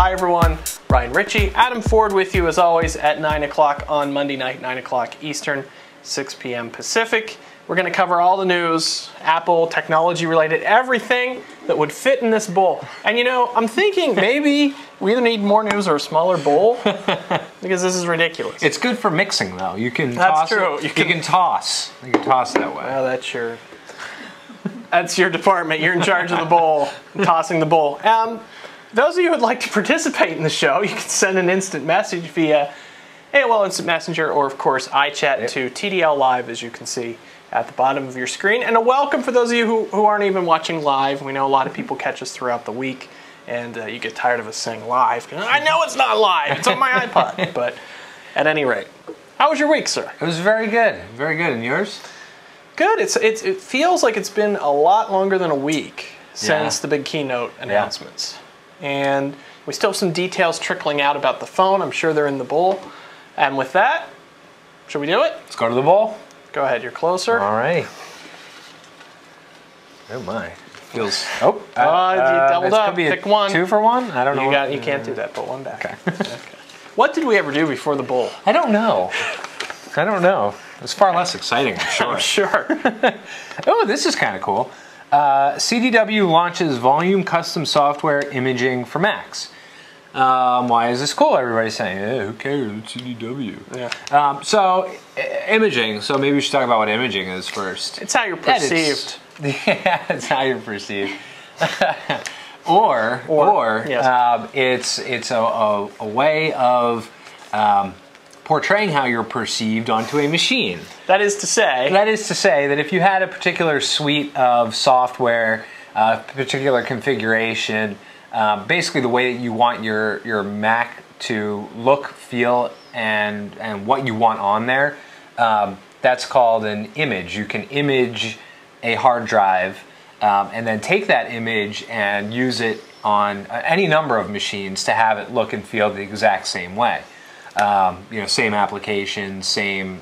Hi everyone, Ryan Ritchie, Adam Ford with you as always at 9 o'clock on Monday night, 9 o'clock Eastern, 6 p.m. Pacific. We're going to cover all the news, Apple, technology related, everything that would fit in this bowl. And you know, I'm thinking maybe we either need more news or a smaller bowl because this is ridiculous. It's good for mixing though. You can That's toss true. it. You can toss. You can toss that way. Oh, that's your department. You're in charge of the bowl, tossing the bowl. Those of you who would like to participate in the show, you can send an instant message via AOL Instant Messenger or, of course, iChat to TDL Live, as you can see at the bottom of your screen. And a welcome for those of you who aren't even watching live. We know a lot of people catch us throughout the week, and you get tired of us saying live. I know it's not live. It's on my iPod. But at any rate, how was your week, sir? It was very good. Very good. And yours? Good. It feels like it's been a lot longer than a week since the big keynote announcements. And we still have some details trickling out about the phone. I'm sure they're in the bowl. And with that, should we do it? Let's go to the bowl. Go ahead. You're closer. All right. Oh my. Feels. You doubled up. Pick one. 2 for 1? I don't know. You can't do that. Put one back. Okay. Okay. What did we ever do before the bowl? I don't know. I don't know. It was far less exciting, I'm sure. I'm sure. Oh, this is kind of cool. CDW launches volume custom software imaging for Macs. Why is this cool? Everybody's saying, who cares? It's CDW. Yeah. So, imaging. So maybe we should talk about what imaging is first. It's how you're perceived. Yeah, it's how you're perceived. It's a way of portraying how you're perceived onto a machine. That is to say that if you had a particular suite of software, particular configuration, basically the way that you want your Mac to look, feel, and what you want on there, that's called an image. You can image a hard drive and then take that image and use it on any number of machines to have it look and feel the exact same way. Same application, same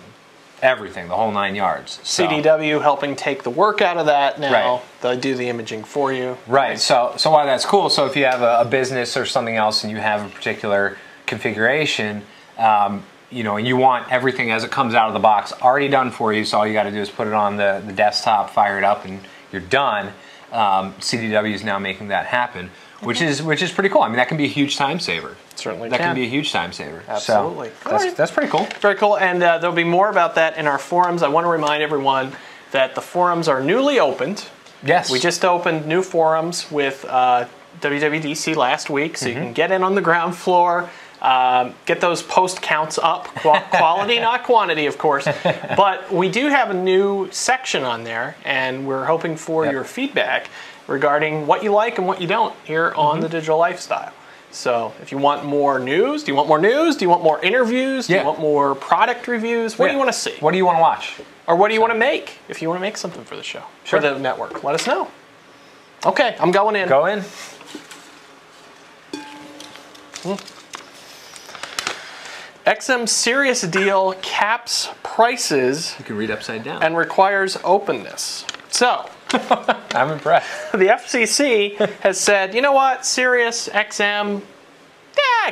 everything, the whole 9 yards. So, CDW helping take the work out of that now. Right. They do the imaging for you. Right. So why that's cool. So if you have a business or something else and you have a particular configuration, and you want everything as it comes out of the box already done for you, so all you got to do is put it on the desktop, fire it up, and you're done. CDW is now making that happen, which is pretty cool. I mean, that can be a huge time saver. Certainly that can be a huge time saver. Absolutely. So that's pretty cool. Very cool, and there'll be more about that in our forums. I want to remind everyone that the forums are newly opened. Yes. We just opened new forums with WWDC last week, so you can get in on the ground floor, get those post counts up, quality not quantity, of course. But we do have a new section on there, and we're hoping for your feedback regarding what you like and what you don't here on The Digital Lifestyle. So if you want more news, do you want more news? Do you want more interviews? Do you want more product reviews? What do you want to see? What do you want to watch? Or what do you want to make? If you want to make something for the show, for the network, let us know. Okay, I'm going in. Go in. XM Sirius deal caps prices. You can read upside down. And requires openness. So, I'm impressed. The FCC has said, you know what, Sirius, XM,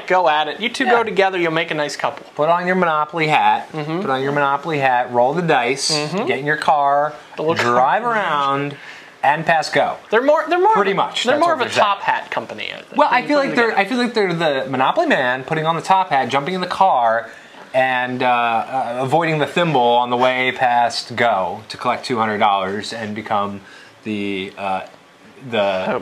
go at it. You two go together, you'll make a nice couple. Put on your Monopoly hat. Put on your Monopoly hat, roll the dice, get in your car, drive around, and pass go. They're more pretty much. They're more of a top hat company. Well, I feel like they're the Monopoly man putting on the top hat, jumping in the car, and avoiding the thimble on the way past go to collect $200 and become the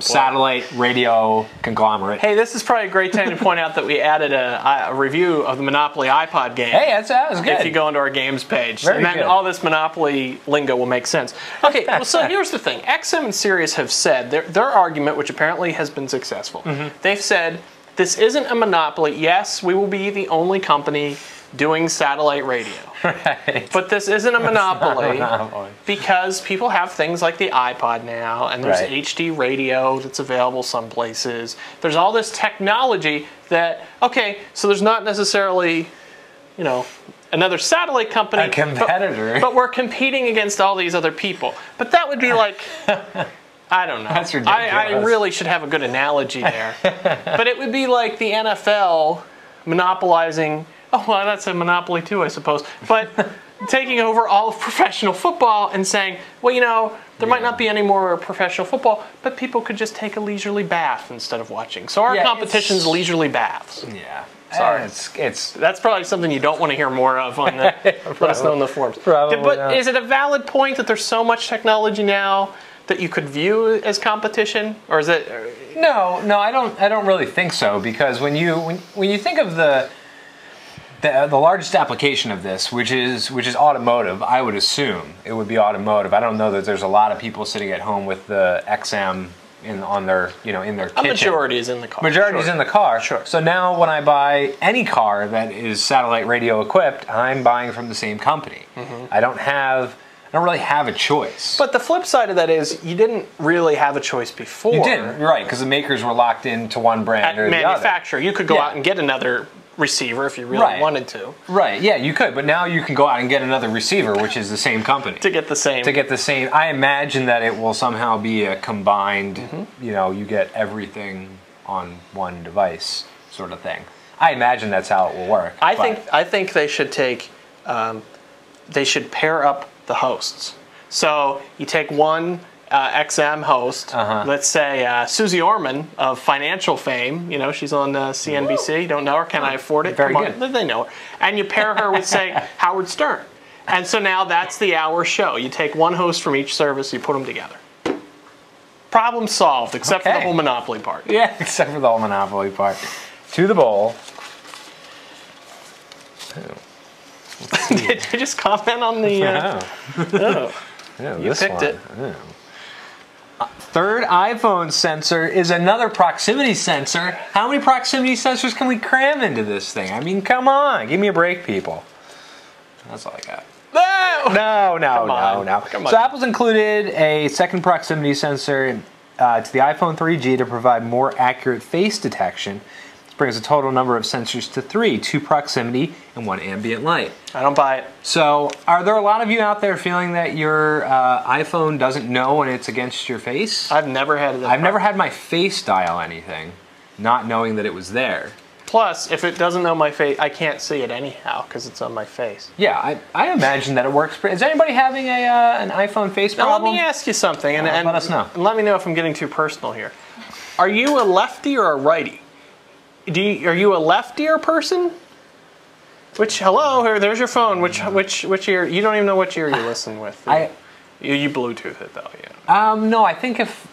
satellite radio conglomerate. Hey, this is probably a great time to point out that we added a review of the Monopoly iPod game. Hey, that was good. If you go into our games page. Very and then good. all this Monopoly lingo will make sense. Okay, well, so here's the thing. XM and Sirius have said, their argument, which apparently has been successful, they've said, this isn't a monopoly. Yes, we will be the only company doing satellite radio. Right. But this isn't a monopoly because people have things like the iPod now, and there's HD radio that's available some places. There's all this technology that, okay, so there's not necessarily, another satellite company. A competitor. But we're competing against all these other people. But that would be like I don't know. That's ridiculous. I really should have a good analogy there. But it would be like the NFL monopolizing, oh, well, that's a monopoly too, I suppose. But taking over all of professional football and saying, well, you know, there might not be any more professional football, but people could just take a leisurely bath instead of watching. So our competition's leisurely baths. Yeah. Sorry. It's That's probably something you don't want to hear more of on the, let us know in the forums. Probably but not. Is it a valid point that there's so much technology now that you could view as competition? Or is it... No, I don't really think so, because when you think of the largest application of this, which is automotive, I would assume it would be automotive. I don't know that there's a lot of people sitting at home with the XM in their kitchen. A majority is in the car. Majority is in the car. Sure. So now when I buy any car that is satellite radio equipped, I'm buying from the same company. I don't really have a choice. But the flip side of that is you didn't really have a choice before. You didn't, right? Because the makers were locked into one brand or the other. Manufacturer, you could go out and get another receiver if you really wanted to. Right, yeah, you could, but now you can go out and get another receiver, which is the same company. To get the same. I imagine that it will somehow be a combined, you get everything on one device sort of thing. I imagine that's how it will work. I think they should they should pair up the hosts. So you take one XM host, let's say Susie Orman of financial fame, she's on CNBC, don't know her, can I afford it? Very good. They know her. And you pair her with, say, Howard Stern. And so now that's the hour show. You take one host from each service, you put them together. Problem solved, except for the whole Monopoly part. Yeah, except for the whole Monopoly part. To the bowl. Did you just comment on the... you picked it. Third iPhone sensor is another proximity sensor. How many proximity sensors can we cram into this thing? I mean, come on. Give me a break, people. That's all I got. No. Come on. So Apple's included a second proximity sensor to the iPhone 3G to provide more accurate face detection. This brings the total number of sensors to 3, 2 proximity and 1 ambient light. I don't buy it. So are there a lot of you out there feeling that your iPhone doesn't know when it's against your face? I've never had it. I've never had my face dial anything, not knowing that it was there. Plus, if it doesn't know my face, I can't see it anyhow because it's on my face. Yeah, I imagine that it works. Is anybody having an iPhone face problem? Now, let me ask you something, and let us know. And let me know if I'm getting too personal here. Are you a lefty or a righty? Are you a leftier person? Hello, there's your phone. Which ear? You don't even know which ear you listen with. You Bluetooth it though, yeah. No, I think if.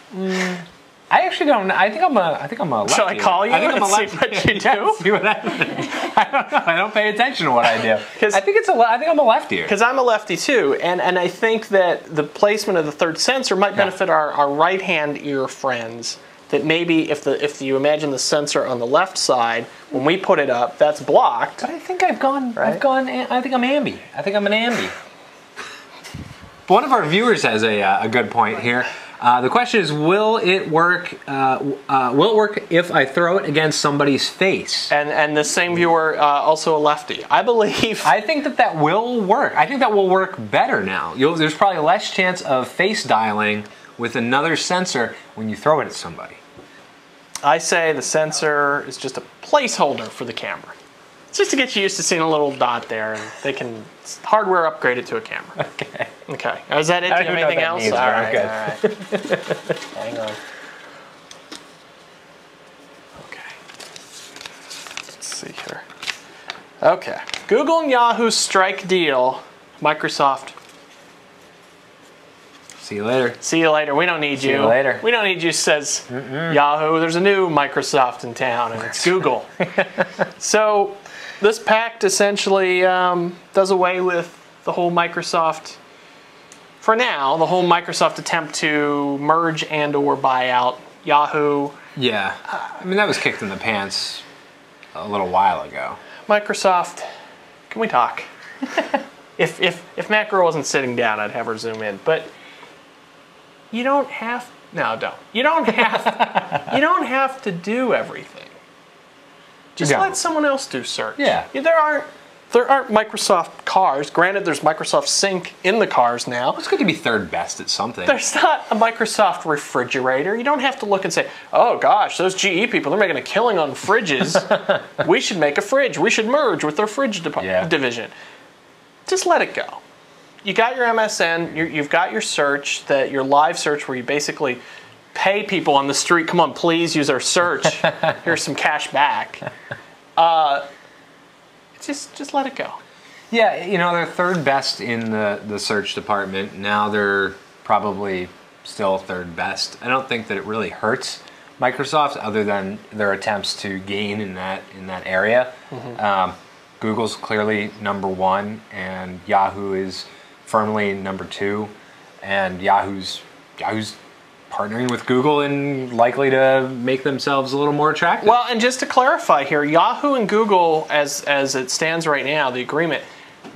I actually don't. I think I'm a lefty. Shall I call you? I think I'm a lefty. See what you do. Yeah, see what I don't know. I don't pay attention to what I do. I think I'm a lefty. Because I'm a lefty too, and I think that the placement of the third sensor might benefit our right hand ear friends. That maybe if you imagine the sensor on the left side, when we put it up, that's blocked. But I think I think I'm ambi. I think I'm an ambi. One of our viewers has a good point here. The question is, will it work if I throw it against somebody's face? And the same viewer, also a lefty. I think that will work. I think that will work better now. There's probably less chance of face dialing with another sensor when you throw it at somebody. I say the sensor is just a placeholder for the camera. It's just to get you used to seeing a little dot there, and they can hardware upgrade it to a camera. Okay. Is that it? Do you have anything else? All right. Hang on. Okay. Let's see here. Okay. Google and Yahoo strike deal. Microsoft. See you later. See you later. We don't need you. See you later. We don't need you, says Yahoo. There's a new Microsoft in town, and it's Google. So this pact essentially does away with the whole Microsoft, for now, the whole Microsoft attempt to merge and or buy out Yahoo. Yeah. I mean, that was kicked in the pants a little while ago. Microsoft, can we talk? If Matt Girl wasn't sitting down, I'd have her zoom in. But you don't have... No, don't. You don't have to do everything. Just let someone else do search. Yeah. There aren't Microsoft cars. Granted, there's Microsoft Sync in the cars now. It's good to be third best at something. There's not a Microsoft refrigerator. You don't have to look and say, oh gosh, those GE people, they're making a killing on fridges. We should make a fridge. We should merge with their fridge division. Just let it go. You got your MSN, you've got your search, your live search where you basically pay people on the street, come on, please use our search. Here's some cash back. Just let it go. Yeah, you know, they're third best in the search department. Now they're probably still third best. I don't think that it really hurts Microsoft other than their attempts to gain in that area. Google's clearly #1 and Yahoo is firmly #2, and Yahoo's partnering with Google and likely to make themselves a little more attractive. Well, and just to clarify here, Yahoo and Google, as it stands right now, the agreement,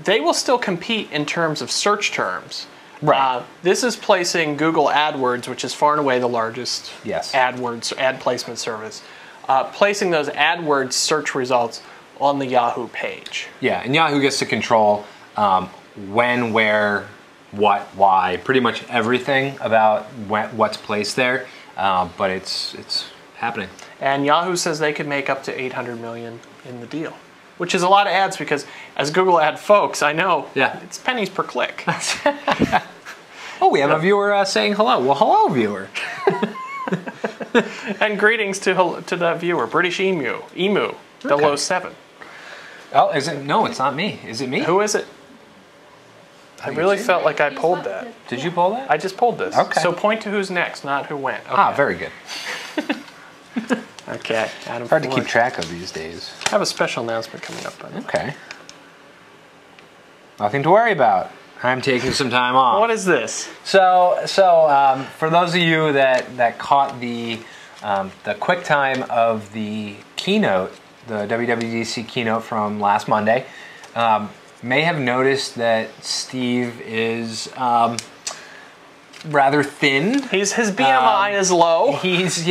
they will still compete in terms of search terms. Right. This is placing Google AdWords, which is far and away the largest AdWords ad placement service, placing those AdWords search results on the Yahoo page. Yeah, and Yahoo gets to control when, where, what, why, pretty much everything about what's placed there, but it's happening. And Yahoo says they could make up to $800 million in the deal, which is a lot of ads because, as Google ad folks, I know it's pennies per click. Oh, we have a viewer saying hello. Well, hello, viewer. And greetings to the viewer, British Emu 007. Oh, is it? No, it's not me. Is it me? Who is it? I really felt like I pulled that. Did you pull that? I just pulled this. Okay. So point to who's next, not who went. Okay. Ah, very good. Okay. Adam, hard to keep track of these days. I have a special announcement coming up. Okay. Nothing to worry about. I'm taking some time off. What is this? So for those of you that caught the quick time of the keynote, the WWDC keynote from last Monday, may have noticed that Steve is rather thin. His BMI is low. He's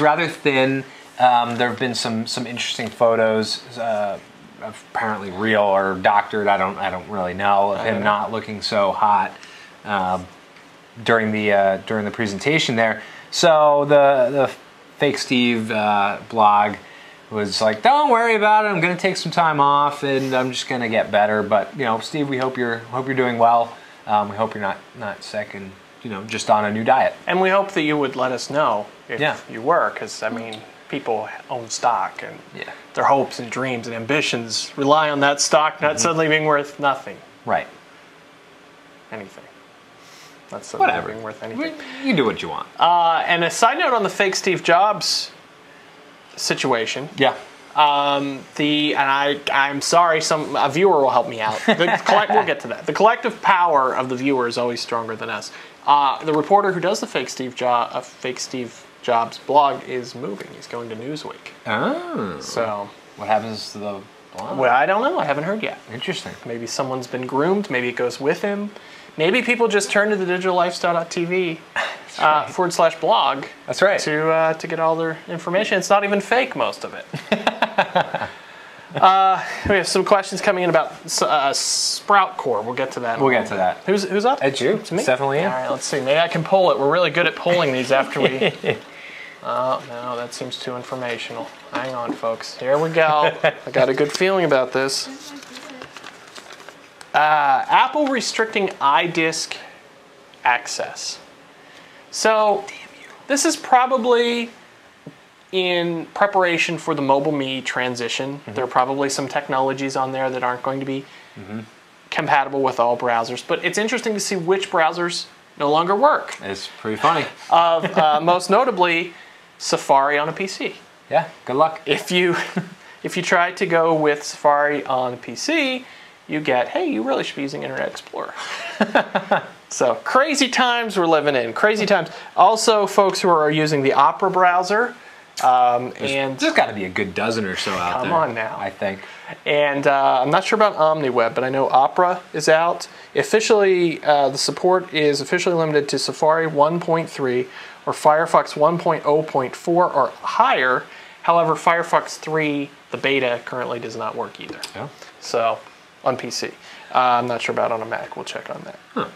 rather thin. There have been some interesting photos, apparently real or doctored. I don't really know, of him not looking so hot during the presentation there. So the Fake Steve blog was like, don't worry about it. I'm going to take some time off, and I'm just going to get better. But you know, Steve, we hope you're doing well. We hope you're not sick, and you know, just on a new diet. And we hope that you would let us know if you were, because I mean, people own stock, and their hopes and dreams and ambitions rely on that stock not suddenly being worth nothing. Right. Anything. Not suddenly Whatever. being worth anything. You do what you want. And a side note on the fake Steve Jobs situation. Yeah. I'm sorry, a viewer will help me out. We'll get to that. The collective power of the viewer is always stronger than us. The reporter who does the fake Steve Jobs blog is moving. He's going to Newsweek. Oh. So what happens to the blog? Well, I don't know. I haven't heard yet. Interesting. Maybe someone's been groomed. Maybe it goes with him. Maybe people just turn to the digitallifestyle.tv /blog. That's right. To get all their information. It's not even fake, most of it. We have some questions coming in about Sprout Core. We'll get to that. We'll get to that. Who's up? It's you. It's me. It's definitely you. All right, let's see. Maybe I can pull it. We're really good at pulling these after we... Oh, no, that seems too informational. Hang on, folks. Here we go. I got a good feeling about this. Apple restricting iDisk access. So, this is probably in preparation for the Mobile Me transition. There are probably some technologies on there that aren't going to be compatible with all browsers. But it's interesting to see which browsers no longer work. It's pretty funny. Most notably, Safari on a PC. Yeah, good luck. If you try to go with Safari on a PC, you get, hey, you really should be using Internet Explorer. So crazy times we're living in. Crazy times. Also, folks who are using the Opera browser. There's got to be a good dozen or so out there. Come on now. I think. And I'm not sure about OmniWeb, but I know Opera is out. Officially, the support is officially limited to Safari 1.3 or Firefox 1.0.4 or higher. However, Firefox 3, the beta, currently does not work either. Oh. So, on PC. I'm not sure about on a Mac. We'll check on that. Huh.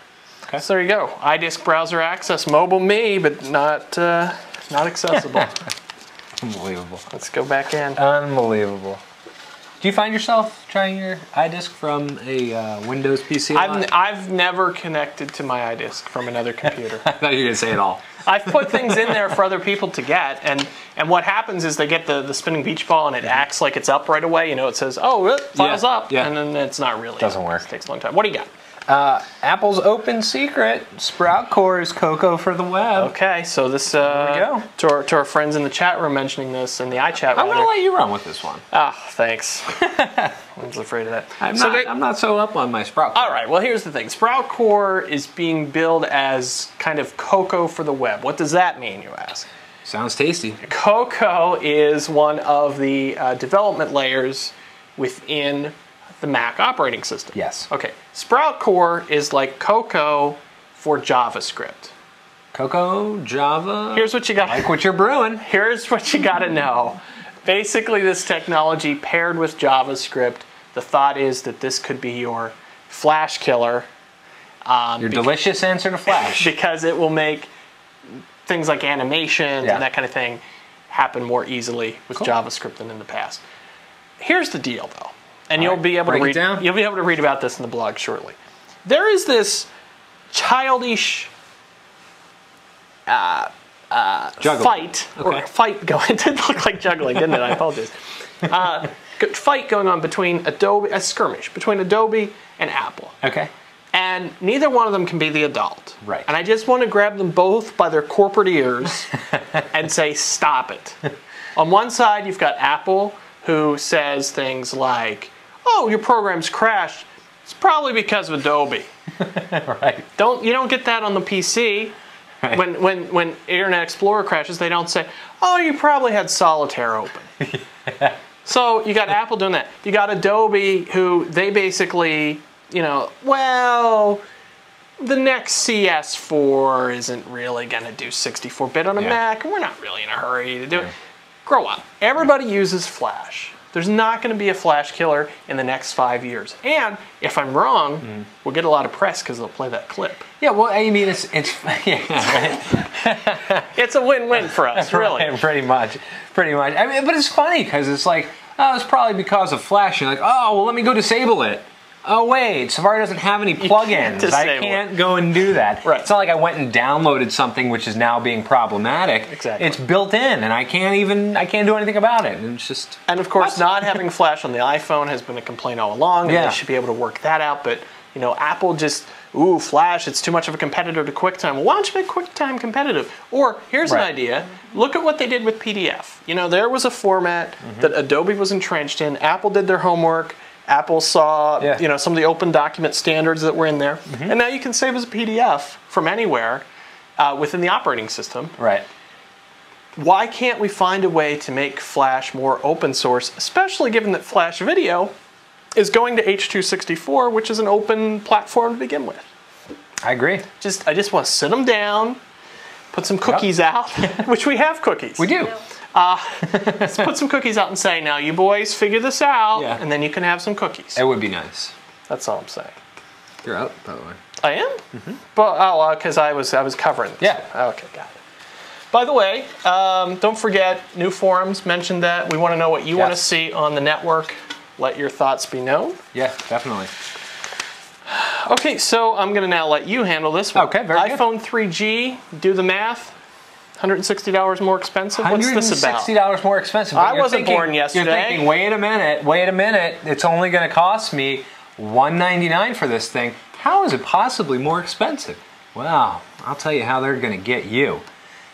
Okay. So there you go. iDisk browser access, mobile me, but not accessible. Unbelievable. Let's go back in. Unbelievable. Do you find yourself trying your iDisk from a Windows PC? I've never connected to my iDisk from another computer. I thought you were going to say it all. I've put things in there for other people to get, and what happens is they get the spinning beach ball, and it acts like it's up right away. You know, it says, "Oh, file's up," and then it's not really. Doesn't work. It takes a long time. What do you got? Apple's open secret: Sprout Core is Cocoa for the web. Okay, so this go. to our friends in the chat room mentioning this in the iChat. I'm going to let you run with this one. Ah, thanks. I was afraid of that. I'm not so up on my Sprout Core. All right, well, here's the thing. Sprout Core is being billed as kind of Cocoa for the web. What does that mean, you ask? Sounds tasty. Cocoa is one of the development layers within the Mac operating system. Yes. Okay, Sprout Core is like Cocoa for JavaScript. Cocoa, Java. Here's what you got. Like what you're brewing. Here's what you got to know. Basically, this technology paired with JavaScript, the thought is that this could be your Flash killer. Your delicious answer to Flash. Because it will make things like animations and that kind of thing happen more easily with JavaScript than in the past. Here's the deal, though, and you'll be able to read. You'll be able to read about this in the blog shortly. There is this childish fight going. It didn't look like juggling, didn't it? I apologize. Fight going on between Adobe, a skirmish between Adobe and Apple. Okay. And neither one of them can be the adult. Right. And I just want to grab them both by their corporate ears and say, stop it. On one side, you've got Apple, who says things like, oh, your program's crashed. It's probably because of Adobe. Right. You don't get that on the PC. Right. When Internet Explorer crashes, they don't say, oh, you probably had Solitaire open. Yeah. So you got Apple doing that. You got Adobe, who they basically, well, the next CS4 isn't really going to do 64-bit on a Mac, and we're not really in a hurry to do it. Grow up. Everybody uses Flash. There's not going to be a Flash killer in the next 5 years. And if I'm wrong, we'll get a lot of press because they'll play that clip. Yeah, well, I mean, it's right. It's a win-win for us, really. Right, pretty much. I mean, but it's funny because it's like, oh, it's probably because of Flash. You're like, oh, well, let me go disable it. Oh, wait, Safari doesn't have any plugins. I can't go and do that. Right. It's not like I went and downloaded something which is now being problematic. Exactly. It's built in, and I can't do anything about it. And it's just... And of course, not having Flash on the iPhone has been a complaint all along, and they should be able to work that out. But, Apple just, ooh, Flash, it's too much of a competitor to QuickTime. Well, why don't you make QuickTime competitive? Or, here's an idea. Look at what they did with PDF. There was a format that Adobe was entrenched in. Apple did their homework. Apple saw, some of the open document standards that were in there, and now you can save as a PDF from anywhere within the operating system. Right. Why can't we find a way to make Flash more open source, especially given that Flash Video is going to H.264, which is an open platform to begin with? I agree. I just want to sit them down, put some cookies out, which we have cookies. We do. Let's put some cookies out and say, now you boys figure this out, and then you can have some cookies. It would be nice. That's all I'm saying. You're out, by the way. I am? But because I was covering this. Yeah. Okay, got it. By the way, don't forget, new forums, mentioned that. We want to know what you want to see on the network. Let your thoughts be known. Yeah, definitely. Okay, so I'm going to now let you handle this one. Okay, very good. iPhone 3G, do the math. $160 more expensive? What's this about? $160 more expensive. I wasn't born yesterday. You're thinking, wait a minute. It's only going to cost me $199 for this thing. How is it possibly more expensive? Well, I'll tell you how they're going to get you.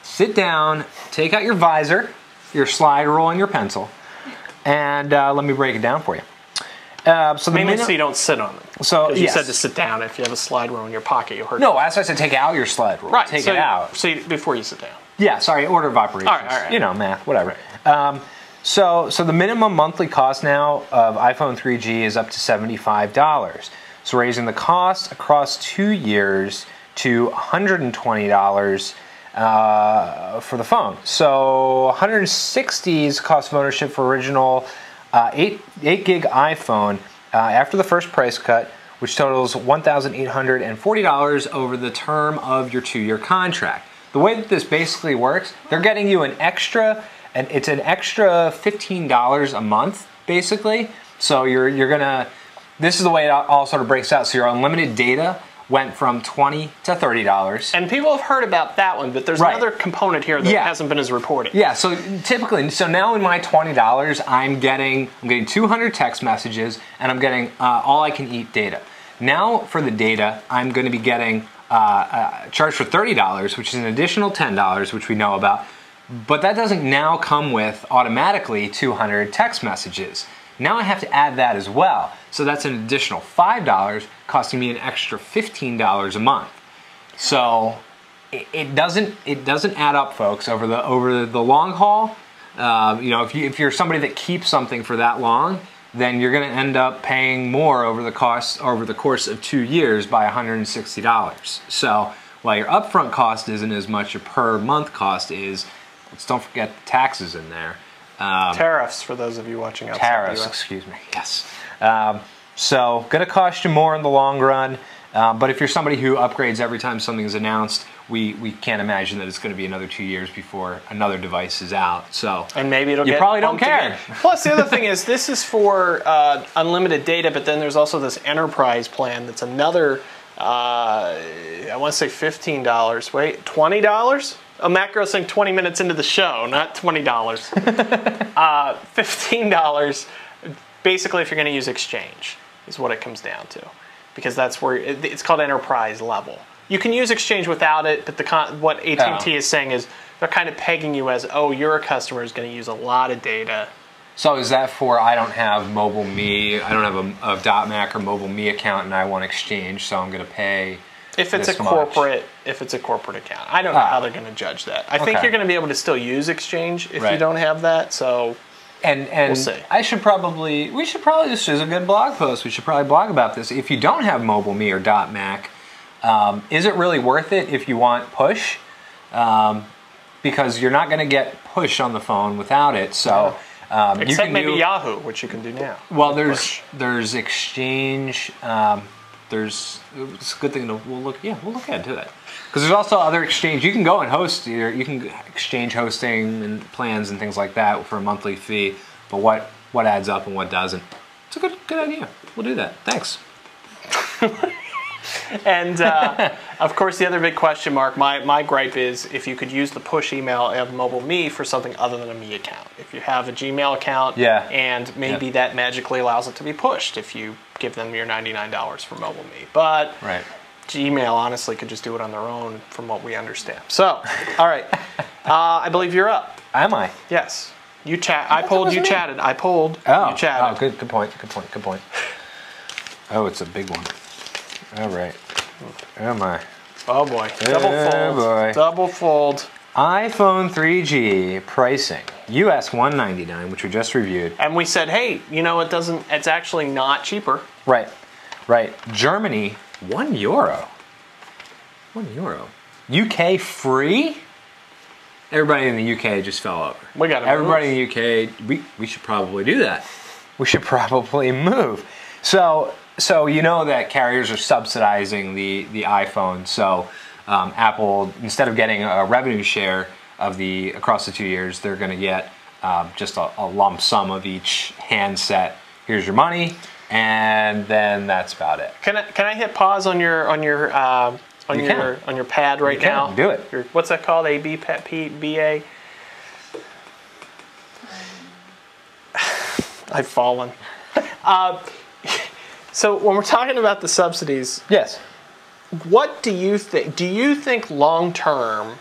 Sit down, take out your visor, your slide rule, and your pencil, and let me break it down for you. So mainly so you don't sit on it. So you said to sit down. If you have a slide rule in your pocket, you'll hurt. No, that's why I said take out your slide rule. Right. Take it out. So before you sit down. Yeah, sorry, order of operations. All right. Math, whatever. So the minimum monthly cost now of iPhone 3G is up to $75. So raising the cost across 2 years to $120 for the phone. So 160s cost of ownership for original 8 gig iPhone after the first price cut, which totals $1,840 over the term of your 2-year contract. The way that this basically works, they're getting you an extra, and it's an extra $15 a month, basically. So you're gonna, this is the way it all sort of breaks out. So your unlimited data went from $20 to $30. And people have heard about that one, but there's another component here that hasn't been as reported. Yeah, so typically, so now in my $20, I'm getting 200 text messages, and I'm getting all I can eat data. Now for the data, I'm going to be getting charged for $30, which is an additional $10, which we know about. But that doesn't now come with automatically 200 text messages. Now I have to add that as well. So that's an additional $5, costing me an extra $15 a month. So it doesn't add up, folks, over the long haul. You know, if you're somebody that keeps something for that long, then you're going to end up paying more over the course of 2 years by $160. So while your upfront cost isn't as much, your per month cost is. Let's don't forget the taxes in there. Tariffs, for those of you watching outside tariffs, the US. excuse me, yes. So going to cost you more in the long run, but if you're somebody who upgrades every time something is announced, we can't imagine that it's going to be another 2 years before another device is out. So and maybe it'll you get probably don't bumped care. again. Plus, the other thing is this is for unlimited data, but then there's also this enterprise plan that's another, I want to say $15. Wait, $20? A macro saying 20 minutes into the show, not $20. $15, basically, if you're going to use Exchange, is what it comes down to. Because that's where, it's called enterprise level. You can use Exchange without it, but what AT&T is saying is they're kind of pegging you as, oh, you're a customer who's going to use a lot of data. So is that for, I don't have Mobile Me, I don't have a .Mac or Mobile Me account and I want Exchange, so I'm going to pay if it's a corporate account. I don't know how they're going to judge that. I think you're going to be able to still use Exchange if you don't have that, so and we'll see. we should probably, this is a good blog post, we should probably blog about this. If you don't have Mobile Me or .Mac, is it really worth it if you want push? Because you're not going to get push on the phone without it, so... Except maybe Yahoo, which you can do now. Well, there's Exchange. It's a good thing to we'll look into that because there's also other exchange. You can go and host you can exchange hosting and plans and things like that for a monthly fee. But what adds up and what doesn't? It's a good idea. We'll do that. Thanks. And of course, the other big question mark, my gripe is if you could use the push email of Mobile Me for something other than a Me account. If you have a Gmail account, and maybe that magically allows it to be pushed if you give them your $99 for Mobile Me. But Gmail honestly could just do it on their own, from what we understand. So, all right, I believe you're up. Am I? Yes. You chat. I polled. You chatted. I polled. Oh, you chatted. Oh, good point. Good point. Good point. Oh, it's a big one. All right. Oh my. Oh boy. Double fold. Boy. Double fold. iPhone 3G pricing, US $199, which we just reviewed. And we said, hey, you know, it's actually not cheaper. Right. Germany, €1. €1. UK free? Everybody in the UK just fell over. We got to Everybody in the UK, we should probably do that. We should probably move. So you know that carriers are subsidizing the iPhone. So Apple, instead of getting a revenue share of across the 2 years, they're going to get just a lump sum of each handset. Here's your money, and then that's about it. Can I hit pause on your pad right now? Do it. What's that called? A B P B A. I've fallen. So when we're talking about the subsidies, yes. What do you think? Do you think long term,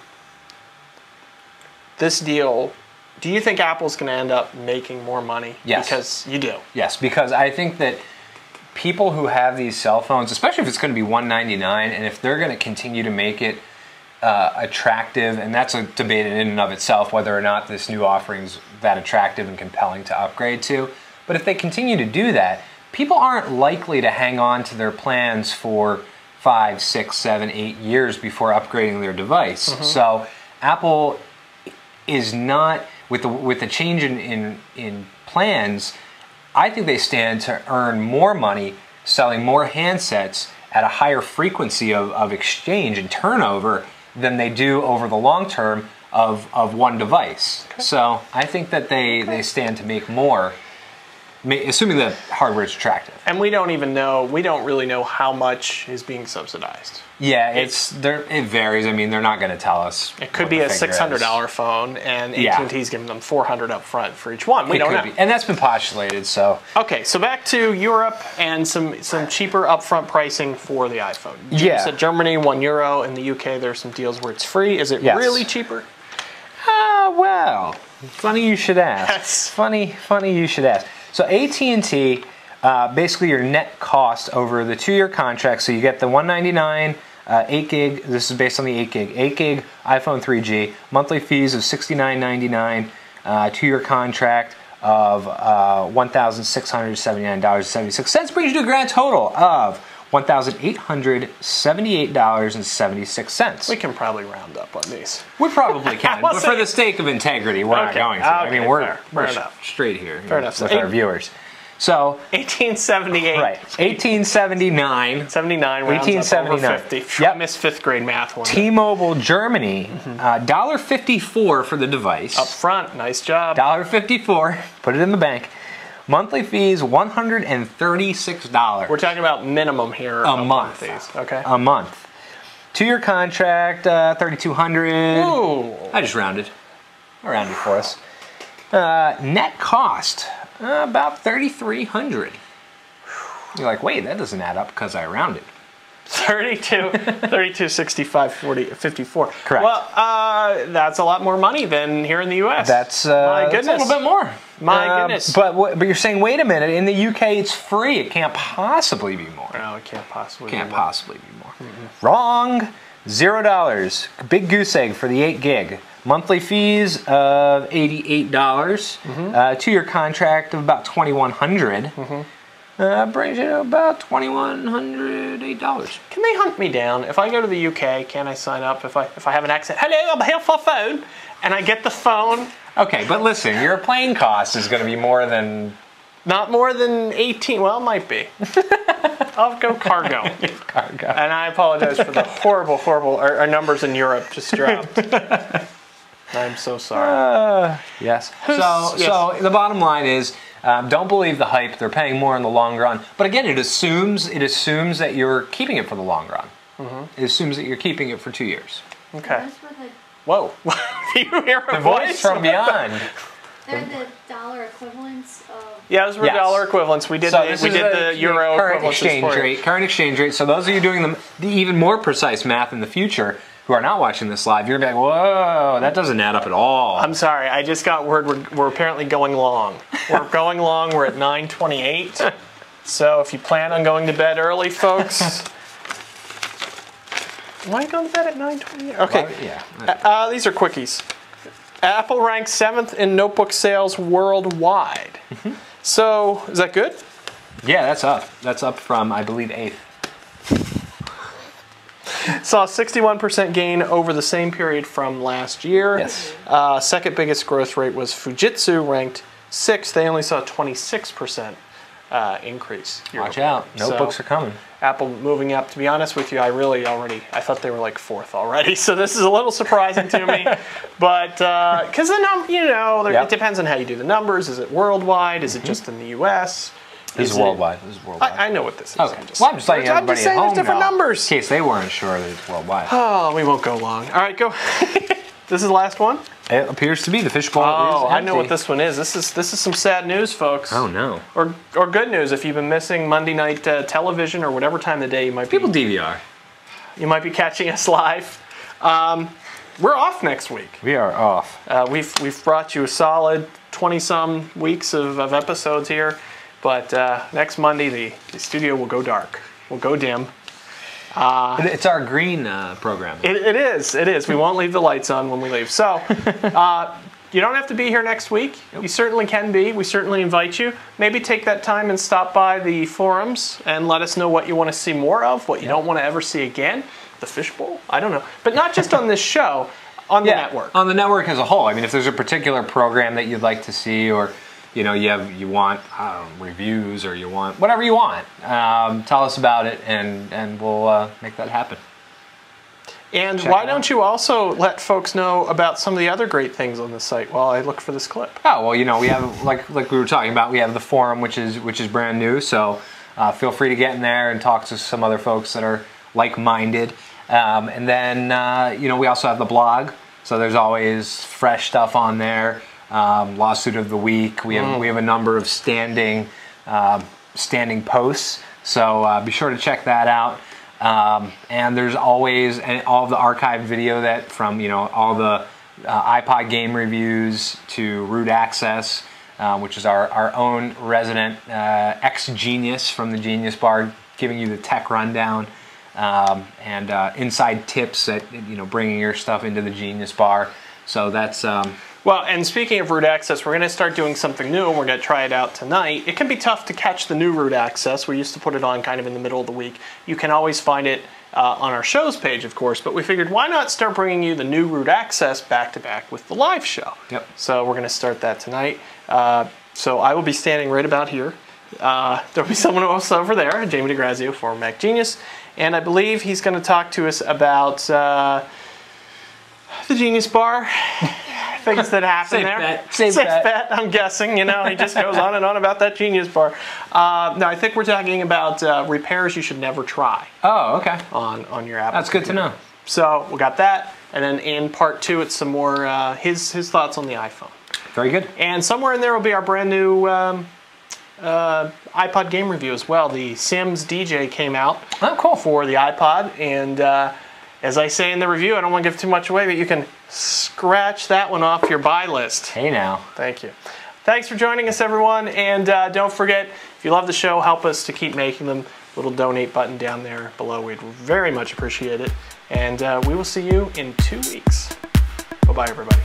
this deal? Do you think Apple's going to end up making more money? Yes. Because you do. Yes, because I think that people who have these cell phones, especially if it's going to be $199, and if they're going to continue to make it attractive, and that's a debate in and of itself whether or not this new offering's that attractive and compelling to upgrade to. But if they continue to do that, people aren't likely to hang on to their plans for 5, 6, 7, 8 years before upgrading their device. So Apple is not, with the change in plans, I think they stand to earn more money selling more handsets at a higher frequency of exchange and turnover than they do over the long term of one device. Okay. So I think that they stand to make more, assuming the hardware is attractive. And we don't really know how much is being subsidized. Yeah, it varies. I mean, they're not going to tell us. It could be a $600 phone, and AT&T's giving them $400 up front for each one. We don't know. And that's been postulated, so. Okay, so back to Europe and some cheaper upfront pricing for the iPhone. Yeah. So Germany, €1. In the UK, there's some deals where it's free. Is it really cheaper? Well, funny you should ask. Yes. Funny you should ask. So AT&T, basically your net cost over the 2-year contract, so you get the $199, 8 gig, this is based on the 8 gig iPhone 3G, monthly fees of $69.99, 2-year contract of $1,679.76, brings you to a grand total of $1,878.76. We can probably round up on these. We probably can, but for the sake of integrity, we're not going to. I mean, we're straight here with our viewers. So 1878. Right. 1879. 79 rounds up over 50. Yep. I missed 5th grade math one. T-Mobile Germany, $1.54 for the device. Up front, nice job. $1.54. Put it in the bank. Monthly fees $136. We're talking about minimum here. A month. Okay. A month. 2-year contract, $3,200. Ooh. I just rounded. I rounded for us. Net cost. About $3,300. You're like, wait, that doesn't add up because I rounded. 32, 65, 40, 54. Correct. Well, that's a lot more money than here in the U.S. That's my goodness, that's a little bit more. My goodness. But you're saying, wait a minute. In the UK, it's free. It can't possibly be more. No, it can't possibly. Can't possibly be more. Wrong. $0. Big goose egg for the 8 gig. Monthly fees of $88. 2-year contract of about $2,100. Brings you to about $2,108. Can they hunt me down? If I go to the UK, can I sign up if I have an accent? Hello, I'm here for a phone. And I get the phone. Okay, but listen, your plane cost is going to be more than... Not more than 18. Well, it might be. I'll go cargo. Cargo. And I apologize for the horrible, our numbers in Europe just dropped. I'm so sorry. Yes. So the bottom line is, don't believe the hype. They're paying more in the long run. But again, it assumes that you're keeping it for the long run. It assumes that you're keeping it for 2 years. Okay. Whoa. Do you hear a voice from beyond? They're the dollar equivalents of... Yeah, those were dollar equivalents. We did the euro current exchange rate. Current exchange rate. So those of you doing the even more precise math in the future who are not watching this live, you're going to be like, whoa, that doesn't add up at all. I'm sorry. I just got word we're apparently going long. We're going long. We're at 9:28. So if you plan on going to bed early, folks... Am I going to bed at 9:28? Okay. Well, yeah. These are quickies. Apple ranks 7th in notebook sales worldwide. So, is that good? Yeah, that's up. That's up from, I believe, 8th. Saw a 61% gain over the same period from last year. Yes. Second biggest growth rate was Fujitsu, ranked 6th. They only saw a 26% increase. Watch out. Notebooks are coming. Apple moving up. To be honest with you, I thought they were like 4th already. So this is a little surprising to me. But because it depends on how you do the numbers. Is it worldwide? Is it just in the U.S.? This is worldwide. This is worldwide. I know what this is. Okay. I'm just letting everybody at home there's different numbers. In case they weren't sure that it's worldwide. Oh, we won't go long. All right, go. This is the last one? It appears to be. The fishbowl is empty. I know what this one is. This is some sad news, folks. Oh, no. Or good news if you've been missing Monday night television or whatever time of the day you might be. People DVR. You might be catching us live. We're off next week. We are off. We've brought you a solid 20-some weeks of episodes here. But next Monday, the studio will go dark. Will go dim. It's our green program. It is. We won't leave the lights on when we leave. So, you don't have to be here next week. Nope. You certainly can be. We certainly invite you. Maybe take that time and stop by the forums and let us know what you want to see more of, what you don't want to ever see again. The fishbowl? I don't know. But not just on this show. on the network. On the network as a whole. I mean, if there's a particular program that you'd like to see, or you know, you want reviews, or you want whatever you want, tell us about it, and we'll make that happen. And why don't you also let folks know about some of the other great things on the site while I look for this clip? Oh, well, you know, we have, like we were talking about, we have the forum, which is brand new, so feel free to get in there and talk to some other folks that are like-minded. And then, you know, we also have the blog, so there's always fresh stuff on there. Lawsuit of the week. We have a number of standing posts, so be sure to check that out. And there's always all of the archived video that from, you know, all the iPod game reviews to Root Access, which is our own resident ex-genius from the Genius Bar, giving you the tech rundown, and inside tips that, you know, bringing your stuff into the Genius Bar. So that's well, and speaking of Root Access, we're going to start doing something new, and we're going to try it out tonight. It can be tough to catch the new Root Access. We used to put it on kind of in the middle of the week. You can always find it on our shows page, of course, but we figured why not start bringing you the new Root Access back-to-back with the live show. Yep. So we're going to start that tonight. So I will be standing right about here. There'll be someone else over there, Jamie DeGrazio, former Mac Genius, and I believe he's going to talk to us about the Genius Bar. Things that happen there. Safe bet. I'm guessing, you know, he just goes on and on about that Genius Bar. No, I think we're talking about repairs you should never try. Oh, okay. On your Apple. That's good to know. So we got that, and then in part 2, it's some more his thoughts on the iPhone. Very good. And somewhere in there will be our brand new iPod game review as well. The Sims DJ came out. Oh, cool. For the iPod, and as I say in the review, I don't want to give too much away, but you can scratch that one off your buy list. Hey now. Thank you. Thanks for joining us, everyone, and don't forget, if you love the show, help us to keep making them. Little donate button down there below. We'd very much appreciate it, and we will see you in 2 weeks. Bye-bye, everybody.